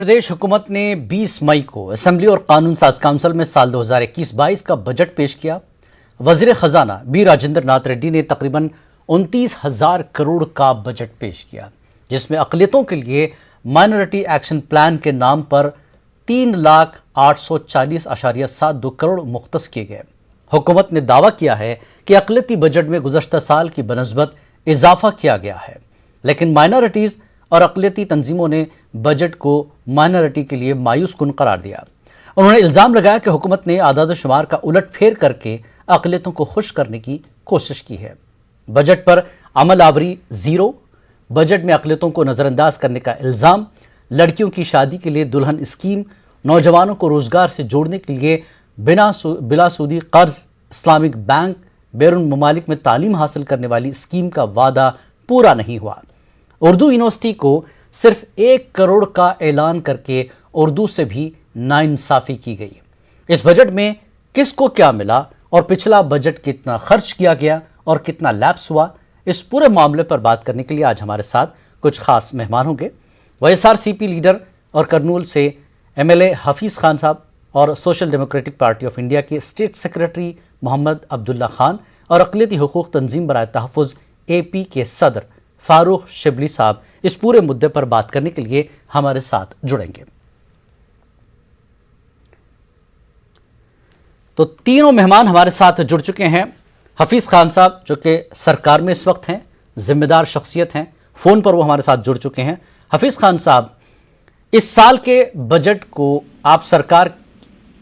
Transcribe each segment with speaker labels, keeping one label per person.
Speaker 1: प्रदेश हुकूमत ने 20 मई को असेंबली और कानून साज काउंसिल में साल 2021-22 का बजट पेश किया। वजीर खजाना बी राजेंद्र नाथ रेड्डी ने तकरीबन 29,000 करोड़ का बजट पेश किया, जिसमें अक़लियतों के लिए माइनॉरिटी एक्शन प्लान के नाम पर 3,840.72 करोड़ मुख्तस किए गए। हुकूमत ने दावा किया है कि अक़लियती बजट में गुज़श्ता साल की बनस्बत इजाफा किया गया है, लेकिन माइनॉरिटीज़ और अक़लियती तंजीमों ने बजट को माइनॉरिटी के लिए मायूस कुन करार दिया। उन्होंने इल्ज़ाम लगाया कि हुकूमत ने आदाद शुमार का उलट फेर करके अक़लियतों को खुश करने की कोशिश की है। बजट पर अमल आवरी ज़ीरो, बजट में अक़लियतों को नज़रअंदाज करने का इल्ज़ाम, लड़कियों की शादी के लिए दुल्हन स्कीम, नौजवानों को रोज़गार से जोड़ने के लिए बिलासूदी कर्ज, इस्लामिक बैंक, बैरून ममालिक में तालीम हासिल करने वाली स्कीम का वादा पूरा नहीं हुआ। उर्दू यूनिवर्सिटी को सिर्फ 1 करोड़ का ऐलान करके उर्दू से भी नाइंसाफ़ी की गई। इस बजट में किसको क्या मिला और पिछला बजट कितना खर्च किया गया और कितना लैप्स हुआ, इस पूरे मामले पर बात करने के लिए आज हमारे साथ कुछ खास मेहमान होंगे। YSRCP लीडर और करनूल से MLA हफीज़ खान साहब और social democratic party of India के स्टेट सेक्रेटरी मोहम्मद अब्दुल्ला खान और अक़लियती हुकूक़ तंजीम बराए तहफ़्फ़ुज़ AP के सदर फारूक शिबली साहब इस पूरे मुद्दे पर बात करने के लिए हमारे साथ जुड़ेंगे। तो तीनों मेहमान हमारे साथ जुड़ चुके हैं। हफीज़ खान साहब जो कि सरकार में इस वक्त हैं, जिम्मेदार शख्सियत हैं, फ़ोन पर वो हमारे साथ जुड़ चुके हैं। हफीज़ खान साहब, इस साल के बजट को आप सरकार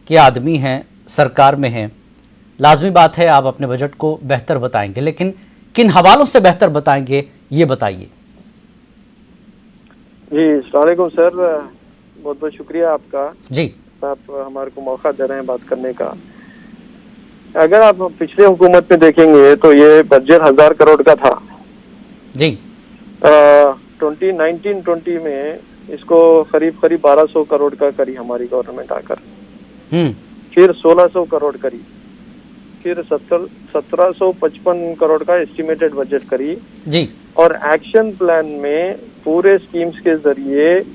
Speaker 1: के आदमी हैं, सरकार में हैं, लाजमी बात है आप अपने बजट को बेहतर बताएंगे, लेकिन किन हवालों से बेहतर बताएंगे ये बताइए।
Speaker 2: जी अस्सलाम वालेकुम सर, बहुत बहुत शुक्रिया आपका
Speaker 1: जी,
Speaker 2: आप हमारे को मौका दे रहे हैं बात करने का। अगर आप पिछले हुकूमत में देखेंगे तो ये बजट 1000 करोड़ का था
Speaker 1: जी।
Speaker 2: 2019-20 में इसको करीब 1200 करोड़ का करी हमारी गवर्नमेंट आकर, फिर 1600 करोड़ करी, फिर 1755 करोड़ का एस्टिमेटेड बजट करी जी। और एक्शन प्लान में पूरे स्कीम्स के जरिए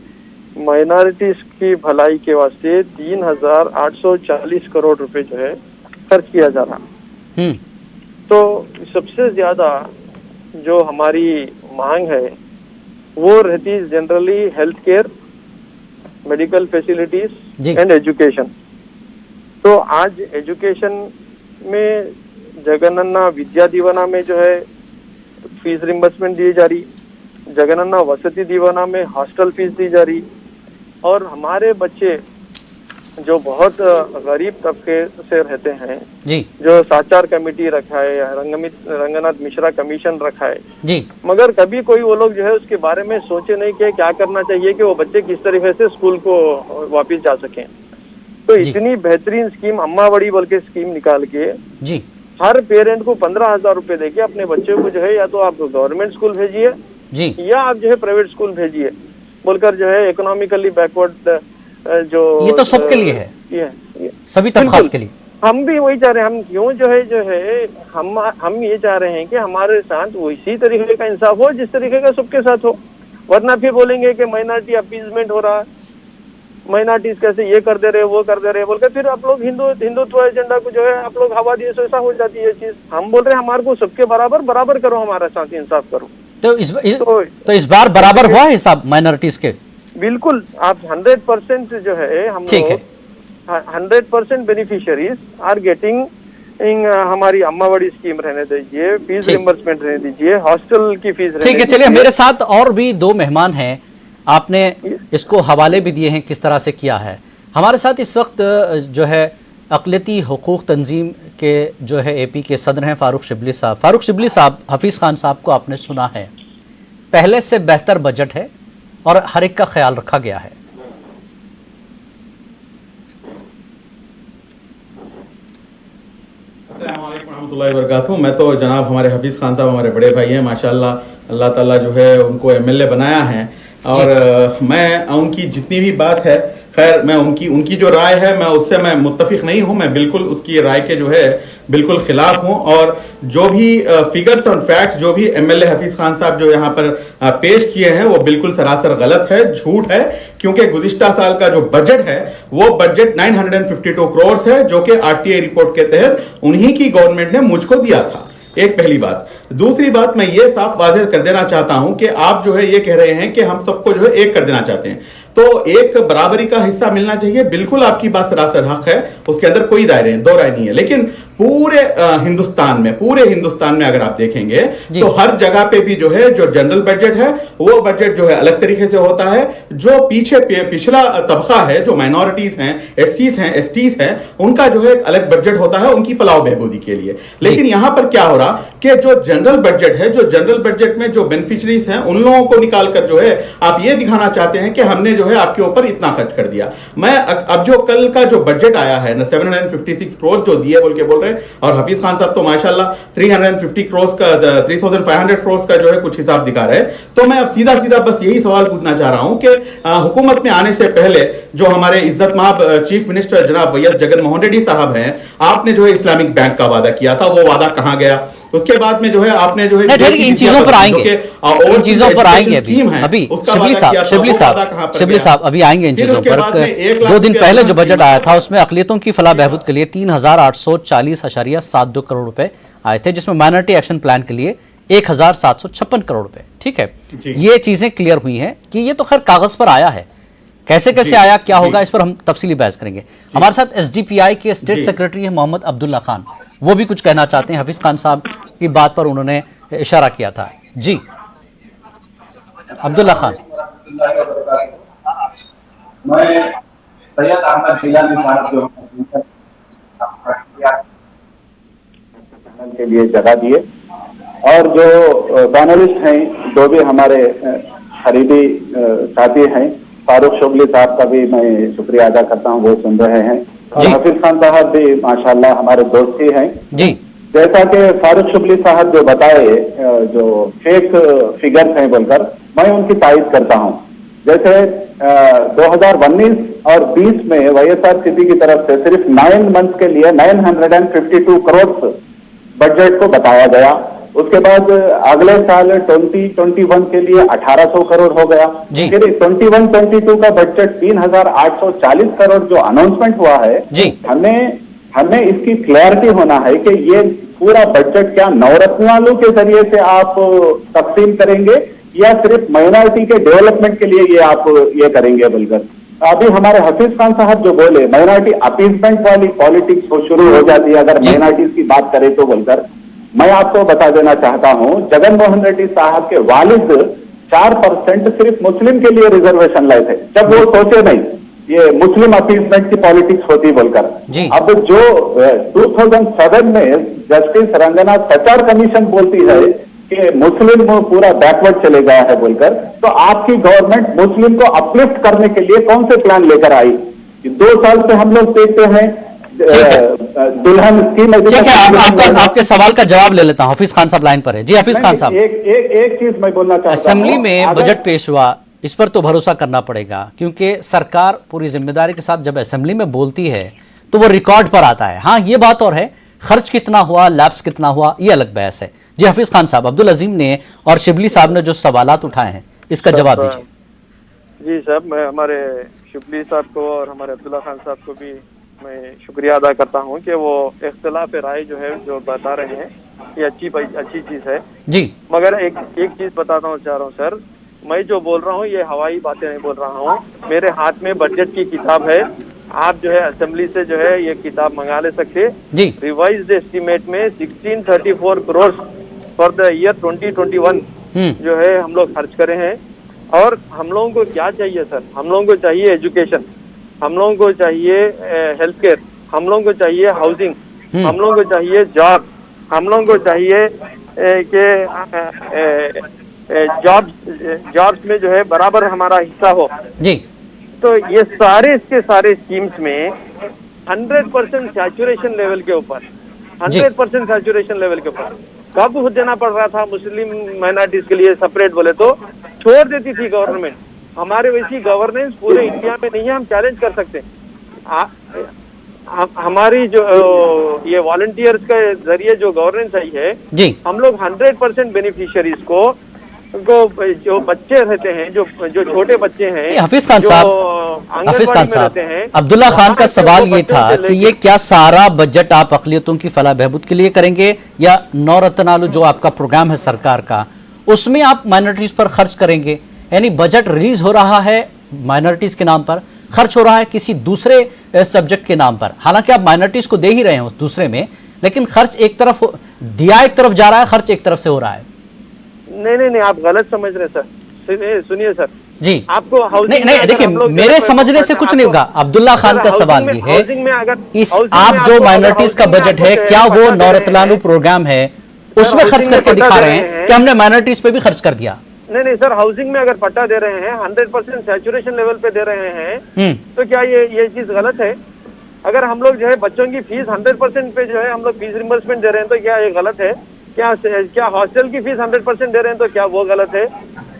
Speaker 2: माइनॉरिटीज की भलाई के वास्ते 3,840 करोड़ रुपए जो है खर्च किया जा रहा। तो सबसे ज्यादा जो हमारी मांग है वो रहती generally health care, medical facilities and education. तो आज एजुकेशन में जगनन्ना विद्या दीवाना में जो है फीस रिम्बर्समेंट दी जा रही, जगनन्ना वसति दीवाना में हॉस्टल फीस दी जा रही, और हमारे बच्चे जो बहुत गरीब तबके से रहते हैं जी, जो साचार कमेटी रखा है, रंगनाथ मिश्रा कमीशन रखा है जी, मगर कभी कोई वो लोग जो है उसके बारे में सोचे नहीं कि क्या करना चाहिए कि वो बच्चे किस तरीके से स्कूल को वापस जा सकें। तो इतनी बेहतरीन स्कीम अम्मावड़ी बोल के स्कीम निकाल के जी, हर पेरेंट को 15,000 रुपए देके अपने बच्चे को जो है या तो आप गवर्नमेंट स्कूल भेजिए जी, या आप जो है प्राइवेट स्कूल भेजिए बोलकर जो है इकोनॉमिकली बैकवर्ड जो
Speaker 1: ये तो सबके लिए है, ये सभी तबकात के लिए।
Speaker 2: हम भी वही चाह रहे हैं। हम क्यों जो है हम ये चाह रहे हैं कि हमारे साथ वैसी तरीके का इंसाफ हो जिस तरीके का सबके साथ हो, वरना फिर बोलेंगे कि माइनॉरिटी अपीजमेंट हो रहा है, माइनॉरिटीज कैसे ये कर दे रहे वो कर दे रहे बोलकर फिर आप लोग हिंदुत्व एजेंडा को जो है आप लोग हवा दिए, ऐसा हो जाती है चीज। हम बोल रहे हैं हमारे को सबके बराबर करो, हमारे साथ इंसाफ करो।
Speaker 1: तो इस बार बराबर हुआ हिसाब माइनॉरिटीज के? बिल्कुल,
Speaker 2: आप 100% जो है हम लोग 100% बेनिफिशियरीज आर गेटिंग हमारी अम्मावड़ी स्कीम रहने दीजिए, फीस रिम्बर्समेंट रहने दीजिए, हॉस्टल की फीस।
Speaker 1: ठीक है, चलिए मेरे साथ और भी 2 मेहमान हैं, आपने इसको हवाले भी दिए हैं किस तरह से किया है। हमारे साथ इस वक्त जो है अक़लियती हुकूक़ तंजीम के जो है AP के सदर हैं फारूक शिबली साहब। फारूक शिबली साहब, हफीज़ खान साहब को आपने सुना है, पहले से बेहतर बजट है और हर एक का ख्याल रखा गया है।
Speaker 3: मैं तो जनाब हमारे हफीज़ खान साहब हमारे बड़े भाई हैं, माशाल्लाह, अल्लाह ताला जो है उनको MLA बनाया है, और मैं उनकी जितनी भी बात है खैर मैं उनकी जो राय है मैं उससे मैं मुत्तफिक नहीं हूं, मैं बिल्कुल उसकी राय के जो है बिल्कुल खिलाफ हूं। और जो भी फिगर्स और फैक्ट्स जो भी एमएलए हफीज खान साहब जो यहां पर पेश किए हैं वो बिल्कुल सरासर गलत है, झूठ है। क्योंकि गुज़िश्ता साल का जो बजट है वो बजट 952 करोड़ है, जो कि आरटीआई रिपोर्ट के तहत उन्हीं की गवर्नमेंट ने मुझको दिया था। एक पहली बात। दूसरी बात, मैं ये साफ वाज़ेह कर देना चाहता हूं कि आप जो है ये कह रहे हैं कि हम सबको जो है एक कर देना चाहते हैं, तो एक बराबरी का हिस्सा मिलना चाहिए। बिल्कुल आपकी बात सरासर हक है, उसके अंदर कोई दो राय नहीं है। लेकिन पूरे हिंदुस्तान में अगर आप देखेंगे तो हर जगह पे भी जो है जो जनरल बजट है वो बजट जो है अलग तरीके से होता है। जो पिछला तबका है, जो माइनॉरिटीज हैं, एससीज हैं, एसटीज हैं, उनका जो है एक अलग बजट होता है उनकी फलाह बहबूदी के लिए। लेकिन यहां पर क्या हो रहा कि जो जनरल बजट है, जो जनरल बजट में जो बेनिफिशरीज हैं उन लोगों को निकालकर जो है आप ये दिखाना चाहते हैं कि हमने जो है आपके ऊपर इतना खर्च कर दिया। मैं अब जो कल का जो बजट आया है ना 756 करोड़ जो दिए बोल के बोल रहे हैं, और हफीज खान साहब तो माशाल्लाह 350 करोड़ का 3500 करोड़ का जो है कुछ हिसाब दिखा रहे हैं। तो मैं अब सीधा बस यही सवाल पूछना चाह रहा हूं कि हुकूमत में आने से पहले जो हमारे इज्जत माब चीफ मिनिस्टर जनाब वैएस जगन मोहन रेड्डी साहब हैं, आपने जो है इस्लामिक बैंक का वादा किया था, वो वादा कहां गया? उसके बाद में जो है आपने जो है
Speaker 1: इन चीजों पर आएंगे, इन चीजों पर आएंगे अभी शिबली साहब अभी आएंगे इन चीजों पर। 2 दिन पहले जो बजट आया था उसमें अकलियतों की फलाह बहबूद के लिए 3840.72 करोड़ रुपए आए थे, जिसमें माइनॉरिटी एक्शन प्लान के लिए 1756 करोड़ रुपए। ठीक है, ये चीजें क्लियर हुई हैं कि ये तो खैर कागज पर आया है, कैसे आया, क्या होगा, इस पर हम तफसीली बहस करेंगे। हमारे साथ एसडीपीआई के स्टेट सेक्रेटरी है मोहम्मद अब्दुल्ला खान, वो भी कुछ कहना चाहते हैं। हफीज खान साहब की बात पर उन्होंने इशारा किया था। जी अब्दुल्ला खान।
Speaker 4: मैं सैयद अहमद जिलानी साहब के लिए जगह दिए, और जो पैनलिस्ट हैं, जो भी हमारे करीबी साथी हैं, फारूक शुबली साहब का भी मैं शुक्रिया अदा करता हूं, वो सुन रहे हैं, और हफीज खान साहब भी माशाल्लाह हमारे दोस्त ही हैं जी। जैसा कि फारूक शुबली साहब जो बताए, जो फेक फिगर्स हैं बोलकर, मैं उनकी तारीफ करता हूं। जैसे 2019 और 20 में वाईएसआरसीपी की तरफ से सिर्फ 9 मंथ के लिए 952 करोड़ बजट को बताया गया। उसके बाद अगले साल 2021 के लिए 1800 करोड़ हो गया। फिर 21-22 का बजट 3840 करोड़ जो अनाउंसमेंट हुआ है, हमें इसकी क्लैरिटी होना है कि ये पूरा बजट क्या नवरत्न वालों के जरिए से आप तकसीम करेंगे या सिर्फ माइनॉरिटी के डेवलपमेंट के लिए ये आप ये करेंगे बोलकर। अभी हमारे हफीज खान साहब जो बोले माइनॉरिटी अपीसमेंट वाली पॉलिटिक्स वो शुरू हो जाती है अगर माइनॉरिटीज की बात करें तो बोलकर। मैं आपको बता देना चाहता हूं, जगन मोहन रेड्डी साहब के वालिद 4% सिर्फ मुस्लिम के लिए रिजर्वेशन लाए थे, जब वो सोचे नहीं ये मुस्लिम अपीसमेंट की पॉलिटिक्स होती बोलकर। अब जो 2007 में जस्टिस रंगनाथ सचार कमीशन बोलती है कि मुस्लिम पूरा बैकवर्ड चले गया है बोलकर, तो आपकी गवर्नमेंट मुस्लिम को अपलिफ्ट करने के लिए कौन से प्लान लेकर आई? 2 साल से हम लोग देखते हैं दुल्हन स्कीम।
Speaker 1: आपके सवाल का जवाब ले लेता हूं, हफीज खान साहब लाइन पर है। जी हफीज खान साहब,
Speaker 4: एक चीज मैं बोलना चाहता हूं।
Speaker 1: असेंबली में बजट पेश हुआ, इस पर तो भरोसा करना पड़ेगा, क्योंकि सरकार पूरी जिम्मेदारी के साथ जब असेंबली में बोलती है तो वो रिकॉर्ड पर आता है। हाँ, ये बात और है, खर्च कितना हुआ, लैप्स कितना हुआ, ये अलग बहस है। जी हफीज खान साहब, अब्दुल अजीम ने और शिबली साहब ने जो सवालात उठाए हैं इसका जवाब दीजिए।
Speaker 2: जी साहब, मैं हमारे शिबली साहब को और हमारे अब्दुल्ला खान साहब को भी मैं शुक्रिया अदा करता हूं कि वो इख्तिलाफ राय जो है जो बता रहे हैं, ये अच्छी चीज है जी। मगर एक चीज बताना चाह रहा हूँ सर, मैं जो बोल रहा हूँ ये हवाई बातें नहीं बोल रहा हूँ। मेरे हाथ में बजट की किताब है, आप जो है असेंबली से जो है ये किताब मंगा ले सकते जी। रिवाइज्ड एस्टीमेट में 1634 करोड़ फॉर द ईयर 2021 जो है हम लोग खर्च करे हैं। और हम लोगों को क्या चाहिए सर? हम लोगों को चाहिए एजुकेशन, हम लोगों को चाहिए हेल्थ केयर, हम लोगों को चाहिए हाउसिंग, हम लोगों को चाहिए जॉब, हम लोगों को चाहिए कि जॉब्स में जो है बराबर हमारा हिस्सा हो जी। तो ये इसके सारे स्कीम्स में 100% सैचुरेशन लेवल के ऊपर 100% सैचुरेशन लेवल के ऊपर कब देना पड़ रहा था मुस्लिम माइनॉरिटीज के लिए सेपरेट बोले तो छोड़ देती थी गवर्नमेंट। हमारे वैसी गवर्नेंस पूरे इंडिया में नहीं है, हम चैलेंज कर सकते हैं। हमारी जो ये वॉलंटियर्स के जरिए जो गवर्नेंस आई है
Speaker 1: जी,
Speaker 2: हम लोग 100% बेनिफिशियरीज को जो बच्चे रहते हैं, जो छोटे बच्चे हैं,
Speaker 1: हफीज खान
Speaker 2: जो
Speaker 1: साहब, हफीज खान
Speaker 2: आंगनबाड़ी में
Speaker 1: साहब,
Speaker 2: रहते हैं,
Speaker 1: अब्दुल्ला खान का
Speaker 2: वहाँ के
Speaker 1: सवाल
Speaker 2: वो
Speaker 1: ये
Speaker 2: बच्चों
Speaker 1: था
Speaker 2: से
Speaker 1: कि ये
Speaker 2: लेके-
Speaker 1: क्या सारा बजट आप अकलियतों की फलाह बहबूद के लिए करेंगे या नवरत्न आलू जो आपका प्रोग्राम है सरकार का उसमें आप माइनॉरिटीज पर खर्च करेंगे? यानी बजट रिलीज हो रहा है माइनॉरिटीज के नाम पर, खर्च हो रहा है किसी दूसरे सब्जेक्ट के नाम पर। हालांकि आप माइनॉरिटीज को दे ही रहे हैं उस दूसरे में, लेकिन खर्च एक तरफ दिया एक तरफ जा रहा है, खर्च एक तरफ से हो रहा है।
Speaker 2: नहीं, आप गलत समझ रहे सर। सुनिए सर
Speaker 1: जी,
Speaker 2: आपको
Speaker 1: नहीं देखिए, मेरे समझने से कुछ नहीं होगा। अब्दुल्ला खान का सवाल ये है, इस आप जो माइनॉरिटीज का बजट है क्या वो नवरत्न प्रोग्राम है उसमें खर्च करके दिखा रहे हैं कि हमने माइनॉरिटीज पे भी खर्च कर दिया?
Speaker 2: नहीं सर, हाउसिंग में अगर पट्टा दे रहे हैं 100% सैचुरेशन लेवल पे दे रहे हैं तो क्या ये चीज गलत है? अगर हम लोग जो है बच्चों की फीस 100% पे जो है हम लोग फीस रिम्बर्समेंट दे रहे हैं तो क्या ये गलत है? क्या हॉस्टल की फीस 100% दे रहे हैं तो क्या वो गलत है?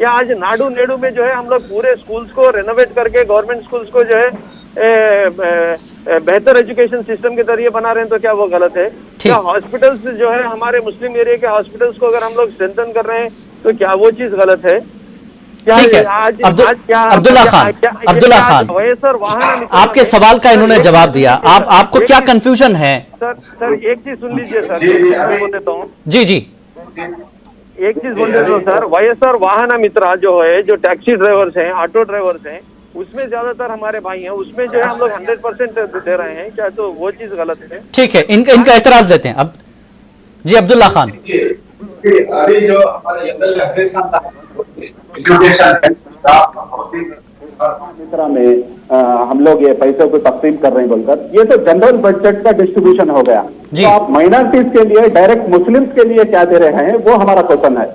Speaker 2: या आज नाडू नेडू में जो है हम लोग पूरे स्कूल्स को रेनोवेट करके गवर्नमेंट स्कूल्स को जो है बेहतर एजुकेशन सिस्टम के जरिए बना रहे हैं तो क्या वो गलत है? क्या हॉस्पिटल्स जो है हमारे मुस्लिम एरिया के हॉस्पिटल्स को अगर हम लोग स्ट्रेंथन कर रहे हैं तो क्या वो चीज गलत है?
Speaker 1: ठीक है, अब्दुल्ला खान,
Speaker 2: सर वाहन
Speaker 1: आपके सवाल का इन्होंने जवाब दिया। आपको क्या कंफ्यूजन है?
Speaker 2: सर एक चीज सुन लीजिए सर, बोल देता हूँ।
Speaker 1: जी,
Speaker 2: एक चीज बोल देता हूँ सर, वाईएसआर वाहन मित्रा जो है, जो टैक्सी ड्राइवर्स हैं, ऑटो ड्राइवर्स हैं, उसमें ज्यादातर हमारे भाई हैं, उसमें जो है हम लोग 100% दे रहे हैं, क्या तो वो चीज गलत है?
Speaker 1: ठीक है, इनका एतराज लेते हैं अब। जी अब्दुल्ला खान,
Speaker 4: अभी जो हमारे मित्रा में हम लोग ये पैसों को तकसीम कर रहे हैं बोलकर, ये तो जनरल बजट का डिस्ट्रीब्यूशन हो गया। तो आप माइनॉरिटीज के लिए डायरेक्ट मुस्लिम्स के लिए क्या दे रहे हैं वो हमारा क्वेश्चन है।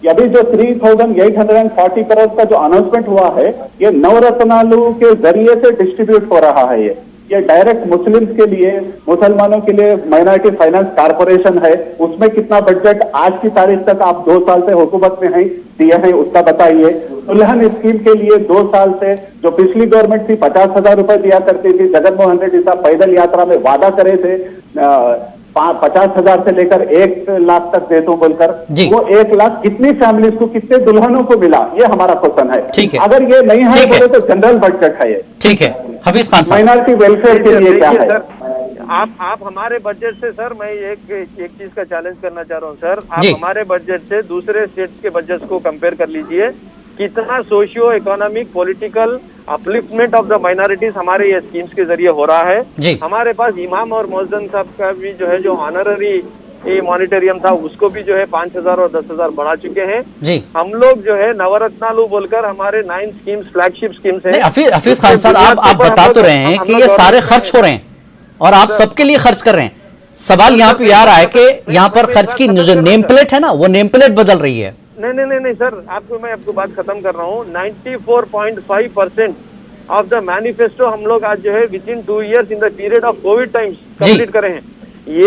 Speaker 4: अभी जो 3,840 करोड़ का जो अनाउंसमेंट हुआ है ये नवरत्नालू के जरिए से डिस्ट्रीब्यूट हो रहा है। ये डायरेक्ट मुस्लिम्स के लिए, मुसलमानों के लिए माइनॉरिटी फाइनेंस कारपोरेशन है, उसमें कितना बजट आज की तारीख तक आप 2 साल से हुकूमत में हैं दिए हैं उसका बताइए। दुल्हन स्कीम के लिए 2 साल से जो पिछली गवर्नमेंट थी 50,000 रुपए दिया करती थी, जगनमोहन रेड्डी साहब पैदल यात्रा में वादा करे थे 50,000 से लेकर 1 लाख तक दे दूं बोलकर, वो 1 लाख कितनी फैमिलीज को, कितने दुल्हनों को मिला, ये हमारा क्वेश्चन है।
Speaker 1: ठीक है,
Speaker 2: अगर ये नहीं है बोले तो जनरल बजट है ये।
Speaker 1: ठीक है, हफीज खान साहब,
Speaker 2: माइनॉरिटी वेलफेयर के लिए क्या है? आप हमारे बजट से सर, मैं एक चीज का चैलेंज करना चाह रहा हूँ सर, आप हमारे बजट से दूसरे स्टेट्स के बजट को कंपेयर कर लीजिए, कितना socio economic political upliftment of the minorities हमारे ये स्कीम्स के जरिए हो रहा है। हमारे पास इमाम और मौजन साहब का भी जो है जो ऑनररी मॉनिटरियम था उसको भी जो है 5,000 और 10,000 बढ़ा चुके हैं। हम लोग जो है नवरत्नालू बोलकर हमारे 9 स्कीम्स फ्लैगशिप स्कीम्स हैं।
Speaker 1: हफीज खान साहब, आप बता तो रहे हैं कि ये सारे खर्च हो रहे हैं और आप सबके लिए खर्च कर रहे हैं। सवाल यहाँ पे आ रहा है कि यहाँ पर खर्च की जो नेम प्लेट है ना, वो नेम प्लेट बदल रही है।
Speaker 2: नहीं सर, मैं आपको बात खत्म कर रहा हूँ। 94.5% ऑफ द मैनिफेस्टो हम लोग आज जो है with in 2 years in the period of Covid times complete करे हैं।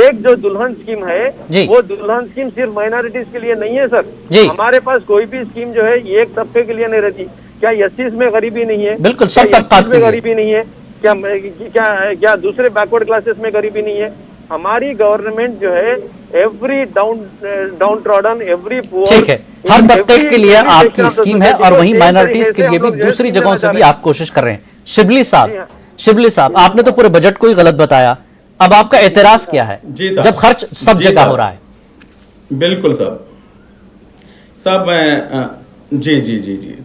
Speaker 2: एक जो दुल्हन स्कीम है वो दुल्हन स्कीम सिर्फ माइनॉरिटीज के लिए नहीं है सर। हमारे पास कोई भी स्कीम जो है एक तबके के लिए नहीं रहती। क्या एससीज में गरीबी नहीं है?
Speaker 1: बिल्कुल, सब तबकात में
Speaker 2: गरीबी नहीं है। क्या दूसरे बैकवर्ड क्लासेस में गरीबी नहीं है? हमारी गवर्नमेंट जो है every down trodden, every poor,
Speaker 1: ठीक है, हर तबके के लिए आपकी स्कीम है और वहीं माइनॉरिटीज के लिए भी दूसरी जगहों से भी आप कोशिश कर रहे हैं। शिबली साहब, आपने तो पूरे बजट को ही गलत बताया, अब आपका एतराज क्या है जब खर्च सब जगह हो रहा है?
Speaker 3: बिल्कुल साहब मैं जी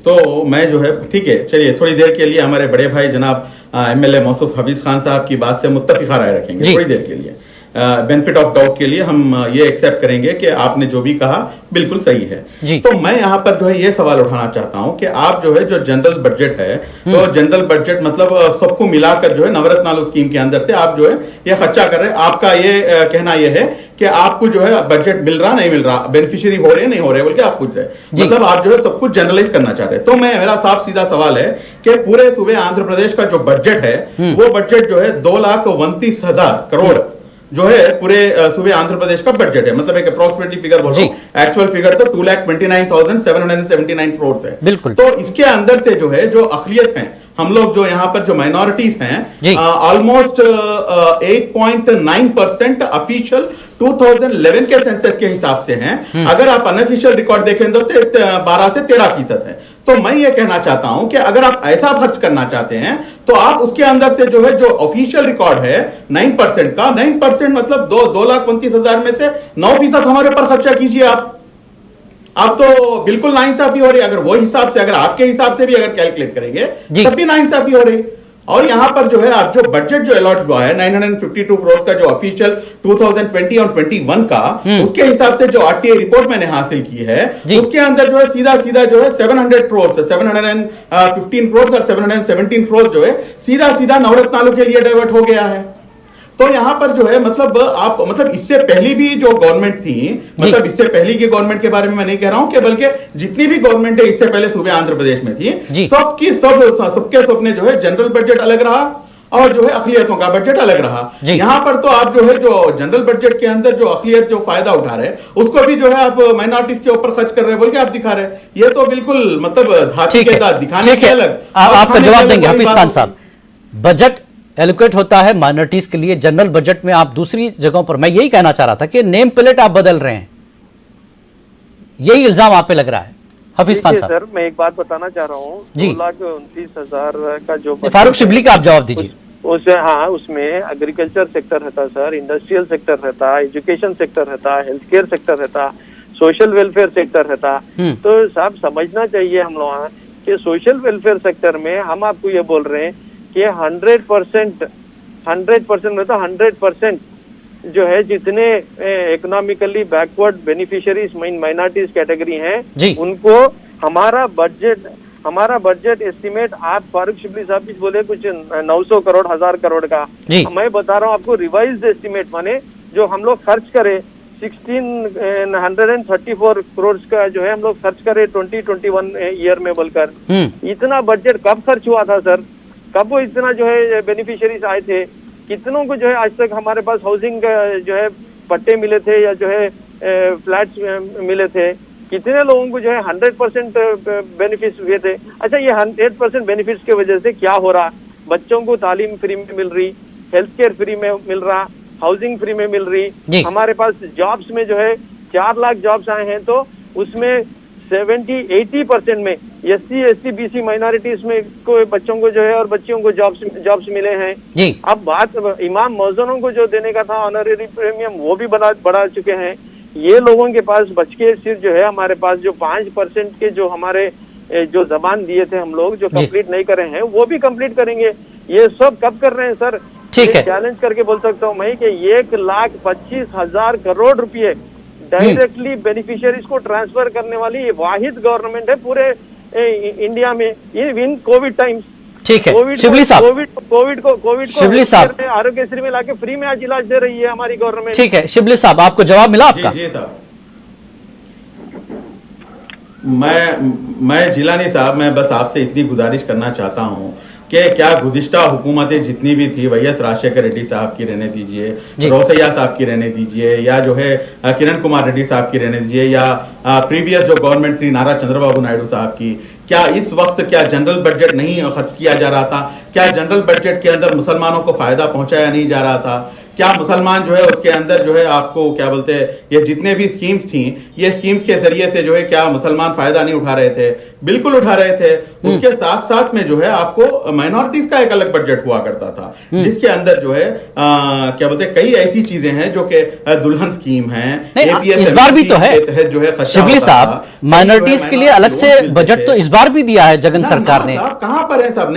Speaker 3: तो मैं जो है, ठीक है, चलिए थोड़ी देर के लिए हमारे बड़े भाई जनाब एमएलए मौसूफ हफीज खान साहब की बात से मुत्तफिका राय रखेंगे थोड़ी देर के लिए। बेनिफिट ऑफ डाउट के लिए हम ये एक्सेप्ट करेंगे कि आपने जो भी कहा बिल्कुल सही है। तो मैं यहाँ पर जो है ये सवाल उठाना चाहता हूँ कि आप जो है जो जनरल बजट है, तो जनरल बजट मतलब सबको मिलाकर जो है नवरत्नालू स्कीम के अंदर से आप जो है ये खर्चा कर रहे हैं। आपका ये कहना ये है कि आपको जो है बजट मिल रहा नहीं मिल रहा, बेनिफिशियरी हो रहे नहीं हो रहे बोल के आप पूछ रहे हैं, मतलब आप जो है सब कुछ जनरलाइज करना चाह रहे हैं। तो मेरा साफ सीधा सवाल है कि पूरे सूबे आंध्र प्रदेश का जो बजट है वो बजट जो है 2,29,000 करोड़ जो है पूरे सूबे आंध्र प्रदेश का बजट है। मतलब एक अप्रोक्सीमेटली फिगर बोल रहा हूं, एक्चुअल फिगर तो 2,29,779 करोड़ है।
Speaker 1: बिल्कुल।
Speaker 3: तो इसके अंदर से जो है जो अक़लियत हैं, हम लोग जो यहाँ पर जो माइनॉरिटीज हैं, ऑलमोस्ट 8.9% ऑफिशियल 2011 के सेंसस के हिसाब से हैं। अगर आप अनऑफिशियल रिकॉर्ड देखें तो 12 से 13% है। तो मैं ये कहना चाहता हूं कि अगर आप ऐसा खर्च करना चाहते हैं तो आप उसके अंदर से जो है जो ऑफिशियल रिकॉर्ड है 9% का, 9% मतलब 2,29,000 में से 9% हमारे ऊपर खर्चा कीजिए आप तो बिल्कुल नाइंसाफी हो रही है। अगर वो हिसाब से, अगर आपके हिसाब से भी अगर कैलकुलेट करेंगे तब भी नाइंसाफी हो रही। और यहां पर जो है आप जो बजट जो अलॉट हुआ है 952 करोड़ का, जो ऑफिशियल 2020 और 21 का, उसके हिसाब से जो आरटीआई रिपोर्ट मैंने हासिल की है उसके अंदर जो है सीधा सीधा जो है 700 करोड़, 715 करोड़ और 717 करोड़ जो है सीधा सीधा नवरत्नालू के लिए डाइवर्ट हो गया है। तो यहां पर जो है मतलब इससे पहली भी जो गवर्नमेंट थी, मतलब इससे पहली की गवर्नमेंट के बारे में मैं नहीं कह रहा हूं कि बल्कि जितनी भी गवर्नमेंट है इससे पहले सूबे आंध्र प्रदेश में थी, सबके सबने जो है जनरल बजट अलग रहा और जो है अक़लियतों का बजट अलग रहा। यहां पर तो आप जो है जो जनरल बजट के अंदर जो अक़लियत जो फायदा उठा रहे हैं उसको भी जो है आप माइनॉरिटीज के ऊपर खर्च कर रहे हैं बोल के आप दिखा रहे हैं। ये तो बिल्कुल मतलब हाथी के दांत दिखाने के अलग।
Speaker 1: आपका जवाब देंगे हफीज खान साहब। बजट एलोकेट होता है माइनॉरिटीज के लिए, जनरल बजट में आप दूसरी जगहों पर, मैं यही कहना चाह रहा था कि नेम प्लेट आप बदल रहे हैं, यही इल्जाम आप पे लग रहा है हफीज खान साहब।
Speaker 2: सर मैं एक बात बताना चाह रहा हूँ, 2,29,000 का जो
Speaker 1: फारूक शिबली का आप जवाब दीजिए।
Speaker 2: उसमें एग्रीकल्चर सेक्टर रहता सर, इंडस्ट्रियल सेक्टर रहता, एजुकेशन सेक्टर रहता, हेल्थ केयर सेक्टर रहता, सोशल वेलफेयर सेक्टर रहता। तो साहब समझना चाहिए हम लोग कि सोशल वेलफेयर सेक्टर में हम आपको ये बोल रहे हैं कि 100% में तो 100% जो है जितने economically backward beneficiaries minorities category हैं उनको हमारा बजट एस्टिमेट, आप फारूक शिबली साहब भी बोले कुछ 900 करोड़ 1000 करोड़ का, मैं बता रहा हूँ आपको रिवाइज्ड एस्टिमेट, माने जो हम लोग खर्च करें 1634 करोड़ का जो है हम लोग खर्च करें 2021 ईयर में बोलकर, इतना बजट कब खर्च हुआ था सर? कब वो इतना जो है बेनिफिशियरीज आए थे? कितनों को जो है आज तक हमारे पास हाउसिंग जो है पट्टे मिले थे या जो है फ्लैट्स मिले थे? कितने लोगों को जो है 100% बेनिफिट्स हुए थे? अच्छा, ये 100% बेनिफिट्स की वजह से क्या हो रहा? बच्चों को तालीम फ्री में मिल रही, हेल्थ केयर फ्री में मिल रहा, हाउसिंग फ्री में मिल रही, हमारे पास जॉब्स में जो है 4 लाख जॉब्स आए हैं, तो उसमें 70-80% में SC ST BC माइनॉरिटीज में को बच्चों को जो है और बच्चियों को जॉब्स मिले हैं। अब बात इमाम मौजूनों को जो देने का था ऑनरेरी प्रीमियम, वो भी बढ़ा चुके हैं। ये लोगों के पास बच के सिर्फ जो है हमारे पास जो 5% के जो हमारे जो जबान दिए थे हम लोग जो कंप्लीट नहीं करे हैं वो भी कंप्लीट करेंगे। ये सब कब कर रहे हैं सर?
Speaker 1: ठीक है,
Speaker 2: चैलेंज करके बोल सकता हूँ मैं कि 1,25,000 करोड़ रुपए डायरेक्टली बेनिफिशियरीज को ट्रांसफर करने वाली ये वाहिद गवर्नमेंट है पूरे इंडिया में इन कोविड टाइम्स।
Speaker 1: ठीक है शिबली साहब,
Speaker 2: कोविड को
Speaker 1: शिबली साहब
Speaker 2: आरोग्यश्री में लाके फ्री में आज इलाज दे रही है हमारी गवर्नमेंट।
Speaker 1: ठीक है शिबली साहब, आपको जवाब मिला आपका?
Speaker 3: जी साहब, मैं जिलानी साहब, मैं बस आपसे इतनी गुजारिश करना चाहता हूं कि क्या गुज़िश्ता हुकूमतें जितनी भी थी, वैएस राजशेखर रेड्डी साहब की रहने दीजिए, रोसैया साहब की रहने दीजिए, या जो है किरण कुमार रेड्डी साहब की रहने दीजिए, या प्रीवियस जो गवर्नमेंट श्री नारा चंद्रबाबू नायडू साहब की, क्या इस वक्त क्या जनरल बजट नहीं खर्च किया जा रहा था? क्या जनरल बजट के अंदर मुसलमानों को फायदा पहुंचाया नहीं जा रहा था? क्या मुसलमान जो है उसके अंदर जो है आपको क्या बोलते हैं, ये जितने भी स्कीम्स थी, ये स्कीम्स के जरिए से जो है क्या मुसलमान फायदा नहीं उठा रहे थे? बिल्कुल उठा रहे थे। उसके साथ साथ में जो है आपको माइनॉरिटीज का एक अलग बजट हुआ करता था जिसके अंदर जो है क्या बोलते हैं कई ऐसी चीजें हैं जो कि दुल्हन स्कीम है,
Speaker 1: इस बार भी तो है
Speaker 3: जो है
Speaker 1: शिबली साहब, माइनॉरिटीज के लिए अलग से बजट तो इस बार भी दिया है जगन सरकार ने।
Speaker 3: कहां पर है साहब?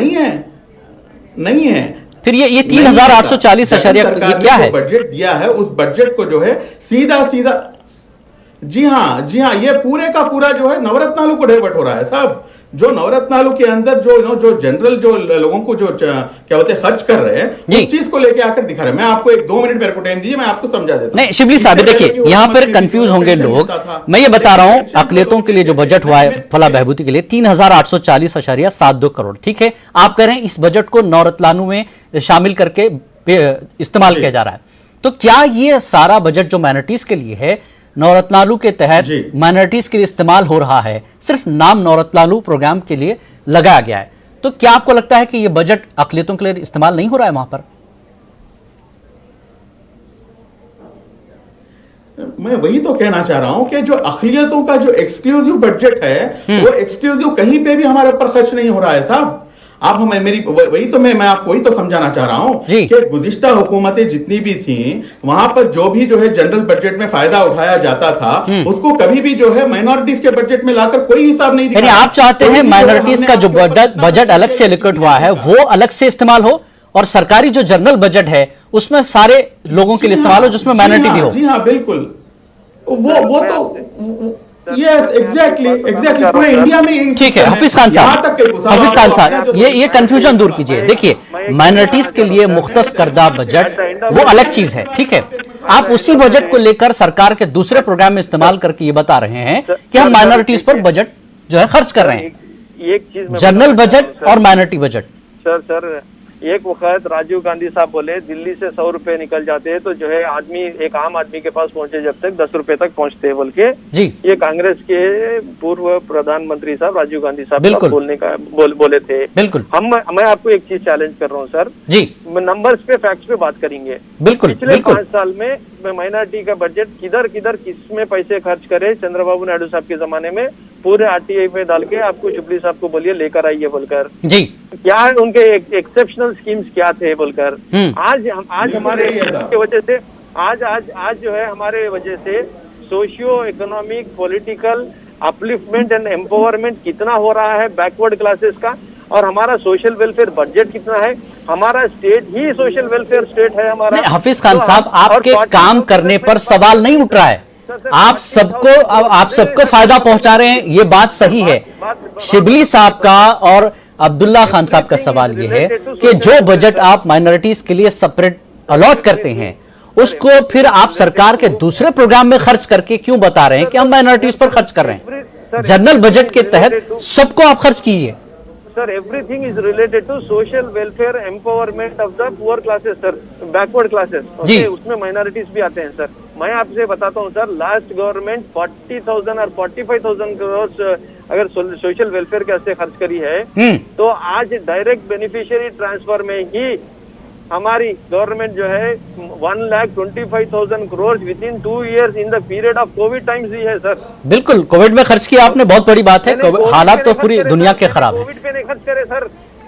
Speaker 3: नहीं है।
Speaker 1: फिर ये 3,840 ये क्या है?
Speaker 3: बजट दिया है, उस बजट को जो है सीधा जी हाँ, ये पूरे का पूरा जो है नवरत्नालू को डाइवर्ट हो रहा है साहब। जो नवरत्नालू के अंदर जो जनरल जो लोगों को जो क्या बोलते खर्च कर रहे हैं उस चीज को लेके आकर दिखा रहे हैं। मैं आपको 1-2 मिनट मेरे को टाइम दीजिए, मैं आपको समझा देता हूं।
Speaker 1: नहीं शिबली साहब देखिए, यहाँ पर कंफ्यूज होंगे लोग। मैं ये बता रहा हूँ अकलियतों के लिए जो बजट हुआ है फलाह बहबूदी के लिए 3,840.72 करोड़, ठीक है। आप कह रहे हैं इस बजट को नवरत्नालू में शामिल करके इस्तेमाल किया जा रहा है। तो क्या ये सारा बजट जो माइनॉरिटीज के लिए है, नवरत्नालू के तहत
Speaker 3: जी।
Speaker 1: माइनॉरिटीज के लिए इस्तेमाल हो रहा है, सिर्फ नाम नवरत्नालू प्रोग्राम के लिए लगाया गया है, तो क्या आपको लगता है कि ये बजट अकलियतों के लिए इस्तेमाल नहीं हो रहा है वहां पर?
Speaker 3: मैं वही तो कहना चाह रहा हूं कि जो अक़लियतों का जो एक्सक्लूसिव बजट है वो एक्सक्लूसिव कहीं पे भी हमारे ऊपर खर्च नहीं हो रहा है साहब। आप हमें मेरी वही तो मैं आपको वही तो समझाना चाह रहा हूं
Speaker 1: जी।
Speaker 3: कि गुज़िश्ता हुकूमतें जितनी भी थी वहां पर जो भी जो है जनरल बजट में फायदा उठाया जाता था उसको कभी भी जो है माइनॉरिटीज के बजट में लाकर कोई हिसाब नहीं
Speaker 1: यानी
Speaker 3: दिखाया।
Speaker 1: आप चाहते
Speaker 3: कोई
Speaker 1: हैं
Speaker 3: भी जो है
Speaker 1: माइनॉरिटीज
Speaker 3: हमने
Speaker 1: का जो
Speaker 3: आपको
Speaker 1: बजट अलग से एलोकेट हुआ है वो अलग से इस्तेमाल हो, और सरकारी जो जनरल बजट है उसमें सारे लोगों के लिए इस्तेमाल हो जिसमें माइनॉरिटी भी हो।
Speaker 3: जी हाँ बिल्कुल, वो तो यस एग्जैक्टली पूरे इंडिया में यही
Speaker 1: ठीक है हफीज खान
Speaker 3: यहाँ
Speaker 1: साहब,
Speaker 3: तक कि
Speaker 1: हफीज खान साहब ये कंफ्यूजन दूर कीजिए। देखिए माइनॉरिटीज के लिए मुख्तस करदा बजट वो अलग चीज है, ठीक है। आप उसी बजट को लेकर सरकार के दूसरे प्रोग्राम में इस्तेमाल करके ये बता रहे हैं कि हम माइनॉरिटीज पर बजट जो है खर्च कर रहे हैं।
Speaker 2: एक चीज
Speaker 1: जनरल बजट और माइनॉरिटी बजट।
Speaker 2: सर एक वक्त राजीव गांधी साहब बोले दिल्ली से 100 रुपए निकल जाते हैं तो जो है आदमी, एक आम आदमी के पास पहुंचे जब तक 10 रुपए तक पहुंचते हैं बोल के।
Speaker 1: जी
Speaker 2: ये कांग्रेस के पूर्व प्रधानमंत्री साहब राजीव गांधी साहब
Speaker 1: बिल्कुल
Speaker 2: बोलने का बोले थे।
Speaker 1: बिल्कुल
Speaker 2: मैं आपको एक चीज चैलेंज कर रहा हूँ सर
Speaker 1: जी,
Speaker 2: नंबर्स पे फैक्ट्स पे बात करेंगे।
Speaker 1: बिल्कुल
Speaker 2: पिछले
Speaker 1: बिल्कुल
Speaker 2: 5 साल में माइनॉरिटी का बजट किधर किसमें पैसे खर्च करे चंद्रबाबू नायडू साहब के जमाने में पूरे आरटीआई में डाल के आपको शुक्ली साहब को बोलिए लेकर आइए बोलकर
Speaker 1: जी,
Speaker 2: क्या उनके एक्सेप्शनल स्कीम्स क्या थे बोलकर। आज हमारे की वजह से आज जो है हमारे वजह से socio economic political upliftment and empowerment कितना हो रहा है बैकवर्ड क्लासेस का, और हमारा सोशल वेलफेयर बजट कितना है। हमारा स्टेट ही सोशल वेलफेयर स्टेट है हमारा।
Speaker 1: हफीज खान साहब आपके काम करने पर सवाल नहीं उठ रहा है, आप सबको फायदा पहुंचा रहे हैं, ये बात सही है। शिबली साहब का और अब्दुल्ला खान साहब का सवाल ये है कि जो बजट आप माइनॉरिटीज के लिए सेपरेट अलॉट करते हैं उसको फिर आप सरकार के दूसरे प्रोग्राम में खर्च करके क्यों बता रहे हैं कि हम माइनॉरिटीज पर खर्च कर रहे हैं? जनरल बजट के तहत सबको आप खर्च कीजिए।
Speaker 2: Sir everything is related to social welfare empowerment of the poor classes sir, backward classes.
Speaker 1: जी
Speaker 2: उसमें माइनॉरिटीज भी आते हैं सर। मैं आपसे बताता हूँ सर, लास्ट गवर्नमेंट 40,000 और 45,000 करोड़ अगर सोशल वेलफेयर के वास्ते खर्च करी है तो आज डायरेक्ट बेनिफिशियरी ट्रांसफर में ही हमारी गवर्नमेंट जो है 1,25,000 crore with in 2 years in the period of Covid times the है सर।
Speaker 1: बिल्कुल कोविड में खर्च किया आपने, बहुत बड़ी बात है। हालात तो पूरी दुनिया के खराब है।
Speaker 2: कोविड पे नहीं खर्च करे सर,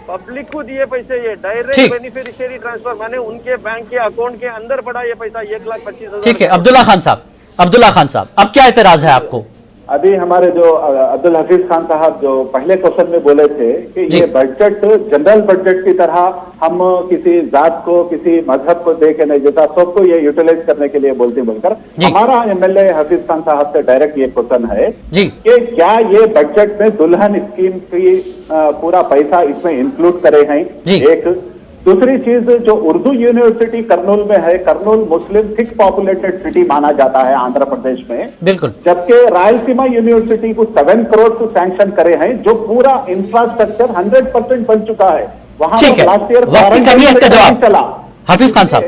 Speaker 2: पब्लिक को दिए पैसे, ये डायरेक्ट बेनिफिशियरी ट्रांसफर माने उनके बैंक के अकाउंट के अंदर पड़ा ये पैसा 1,25,000।
Speaker 1: ठीक है अब्दुल्ला खान साहब अब क्या एतराज है आपको?
Speaker 4: अभी हमारे जो अब्दुल हफीज खान साहब जो पहले क्वेश्चन में बोले थे कि ये बजट जनरल बजट की तरह हम किसी जात को किसी मजहब को दे के नहीं देता, सबको ये यूटिलाइज करने के लिए बोलते बोलकर हमारा एमएलए हफीज खान साहब से डायरेक्ट ये क्वेश्चन है कि क्या ये बजट में दुल्हन स्कीम की पूरा पैसा इसमें इंक्लूड करे हैं? एक दूसरी चीज जो उर्दू यूनिवर्सिटी करनूल में है, करनूल मुस्लिम थिक पॉपुलेटेड सिटी माना जाता है आंध्र प्रदेश में, बिल्कुल, जबकि रायलसीमा यूनिवर्सिटी को 7 करोड़ को सैंक्शन करे हैं जो पूरा इंफ्रास्ट्रक्चर 100% बन चुका है। वहां लास्ट ईयर चला।
Speaker 1: हफीज खान साहब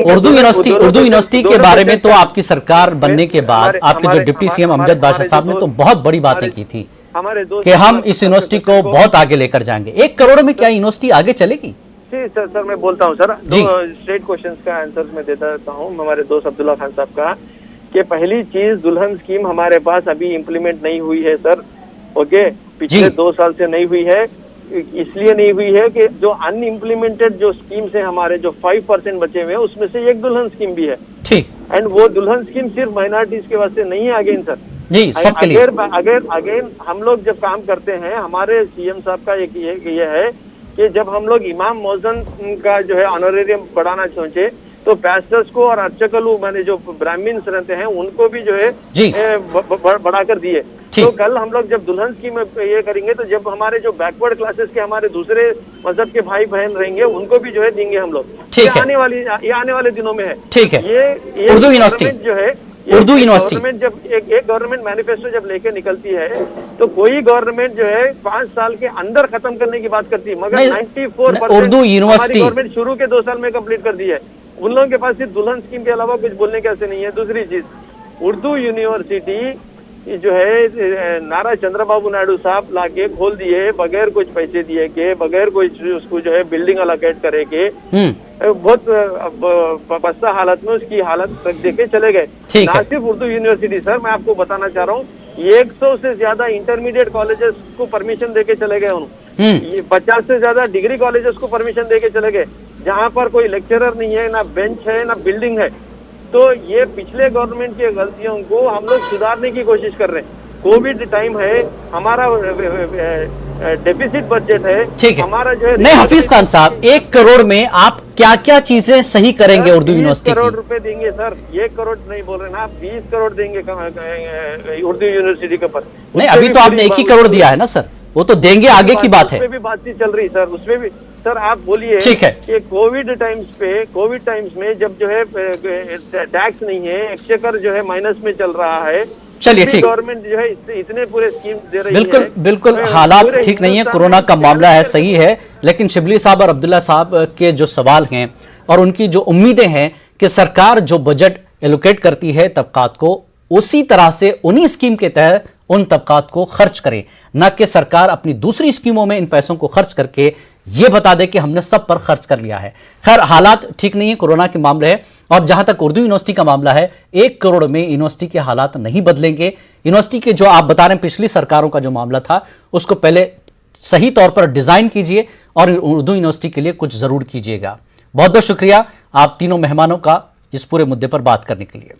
Speaker 1: उर्दू यूनिवर्सिटी के बारे में तो आपकी सरकार बनने के बाद आपके जो डिप्टी सीएम अमजद बादशाह साहब ने तो बहुत बड़ी बातें की थी कि हम इस यूनिवर्सिटी को बहुत आगे लेकर जाएंगे। 1 करोड़ में क्या यूनिवर्सिटी आगे चलेगी?
Speaker 2: जी सर मैं बोलता हूँ सर, स्ट्रेट क्वेश्चंस का आंसर मैं देता रहता हूँ हमारे दोस्त अब्दुल्ला खान साहब का, कि पहली चीज दुल्हन स्कीम हमारे पास अभी इम्प्लीमेंट नहीं हुई है सर। ओके, पिछले 2 साल से नहीं हुई है, इसलिए नहीं हुई है कि जो अनइम्प्लीमेंटेड जो स्कीम्स है हमारे जो 5% बचे हुए हैं उसमें से एक दुल्हन स्कीम भी है। ठीक, एंड वो दुल्हन स्कीम सिर्फ माइनॉरिटीज के वास्ते नहीं है अगेन सर, जी सबके लिए। अगेन हम लोग जब काम करते हैं हमारे सीएम साहब का एक ये है कि जब हम लोग इमाम मौजन का जो है ऑनरेरियम बढ़ाना सोचे तो पैस्टर्स को और अर्चकलू माने जो ब्राह्मण्स रहते हैं उनको भी जो है बढ़ाकर दिए। तो कल हम लोग जब दुल्हन स्कीम ये करेंगे तो जब हमारे जो बैकवर्ड क्लासेस के हमारे दूसरे मजहब के भाई बहन रहेंगे उनको भी जो है देंगे हम लोग। ये आने वाले दिनों में है। ठीक है, ये उर्दू यूनिवर्सिटी जो है उर्दू यूनिवर्सिटी गवर्नमेंट जब एक गवर्नमेंट मैनिफेस्टो जब लेके निकलती है तो कोई गवर्नमेंट जो है 5 साल के अंदर खत्म करने की बात करती है, मगर 94%
Speaker 1: उर्दू यूनिवर्सिटी
Speaker 2: गवर्नमेंट शुरू के 2 साल में कंप्लीट कर दी है। उन लोगों के पास सिर्फ दुल्हन स्कीम के अलावा कुछ बोलने कैसे नहीं है। दूसरी चीज, उर्दू यूनिवर्सिटी जो है नारा चंद्रबाबू नायडू साहब लाके खोल दिए, बगैर कुछ पैसे दिए के, बगैर कुछ उसको जो है बिल्डिंग अलोकेट करे के, बहुत बस्ता हालत में उसकी हालत रख दे के चले गए। ना सिर्फ उर्दू यूनिवर्सिटी सर, मैं आपको बताना चाह रहा हूँ 100 से ज्यादा इंटरमीडिएट कॉलेजेस को परमिशन देके चले गए उन्होंने, 50 से ज्यादा डिग्री कॉलेजेस को परमिशन देके चले गए, जहाँ पर कोई लेक्चरर नहीं है, ना बेंच है, ना बिल्डिंग है। तो ये पिछले गवर्नमेंट की गलतियों को हम लोग सुधारने की कोशिश कर रहे हैं। कोविड टाइम है, हमारा डेफिसिट बजट है,
Speaker 1: ठीक है,
Speaker 2: हमारा जो है।
Speaker 1: नहीं हफीज खान साहब, 1 करोड़ में आप क्या क्या चीजें सही करेंगे उर्दू यूनिवर्सिटी
Speaker 2: 20 करोड़ रुपए देंगे सर, 1 करोड़ नहीं बोल रहे ना आप, 20 करोड़ देंगे उर्दू यूनिवर्सिटी के ऊपर।
Speaker 1: नहीं, अभी तो आपने 1 ही करोड़ दिया है ना सर, वो तो देंगे, आगे की बात है।
Speaker 2: उसमें भी बातचीत चल रही सर, उसमें भी सर आप बोलिए।
Speaker 1: ठीक है,
Speaker 2: कि कोविड टाइम्स में जब जो है टैक्स नहीं है, एक्सचेकर जो है माइनस में चल रहा है,
Speaker 1: चलिए ठीक,
Speaker 2: गवर्नमेंट जो है इतने पूरे स्कीम दे रही
Speaker 1: बिल्कुल
Speaker 2: है।
Speaker 1: बिल्कुल हालात ठीक नहीं है, कोरोना का मामला है, सही है, लेकिन शिबली साहब और अब्दुल्ला साहब के जो सवाल हैं और उनकी जो उम्मीदें हैं कि सरकार जो बजट एलोकेट करती है तबकात को, उसी तरह से उन्हीं स्कीम के तहत उन तबकात को खर्च करें, न कि सरकार अपनी दूसरी स्कीमों में इन पैसों को खर्च करके ये बता दे कि हमने सब पर खर्च कर लिया है। खैर हालात ठीक नहीं है, कोरोना के मामले है, और जहां तक उर्दू यूनिवर्सिटी का मामला है, 1 करोड़ में यूनिवर्सिटी के हालात नहीं बदलेंगे। यूनिवर्सिटी के जो आप बता रहे हैं पिछली सरकारों का जो मामला था, उसको पहले सही तौर पर डिजाइन कीजिए और उर्दू यूनिवर्सिटी के लिए कुछ जरूर कीजिएगा। बहुत बहुत शुक्रिया आप तीनों मेहमानों का इस पूरे मुद्दे पर बात करने के लिए।